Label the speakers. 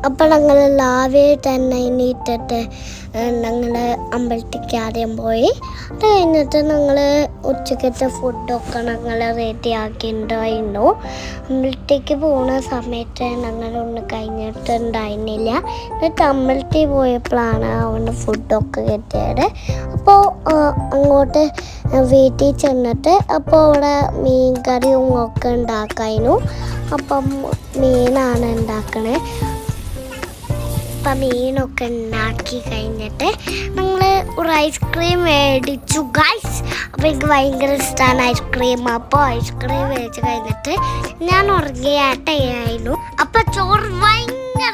Speaker 1: അപ്പോൾ ഞങ്ങൾ ലാവേ തന്നെ എണീറ്റിട്ട് ഞങ്ങൾ അമ്പലത്തേക്ക് ആദ്യം പോയി. അത് കഴിഞ്ഞിട്ട് ഞങ്ങൾ ഉച്ചക്കത്തെ ഫുഡൊക്കെ ഞങ്ങൾ റെഡി ആക്കിയിട്ടുണ്ടായിരുന്നു. അമ്പലത്തേക്ക് പോകുന്ന സമയത്ത് ഞങ്ങളൊന്നും കഴിഞ്ഞിട്ടുണ്ടായിരുന്നില്ല. എന്നിട്ട് അമ്പലത്തിൽ പോയപ്പോഴാണ് അവിടെ ഫുഡൊക്കെ കിട്ടിയത്. അപ്പോൾ അങ്ങോട്ട് വീട്ടിൽ ചെന്നിട്ട് അപ്പോൾ അവിടെ മീൻ കറിയും ഒക്കെ ഉണ്ടാക്കായിരുന്നു. അപ്പം മീനാണ് ഉണ്ടാക്കണേ. അപ്പം മീനൊക്കെ ഉണ്ടാക്കി കഴിഞ്ഞിട്ട് ഞങ്ങൾ ഒരു ഐസ്ക്രീം മേടിച്ചു ഗൈസ്. അപ്പോൾ എനിക്ക് ഭയങ്കര ഇഷ്ടമാണ് ഐസ്ക്രീം. അപ്പോൾ ഐസ്ക്രീം മേടിച്ച് കഴിഞ്ഞിട്ട് ഞാൻ ഉറങ്ങിയാട്ടായിരുന്നു. അപ്പോൾ ചോറ് ഭയങ്കര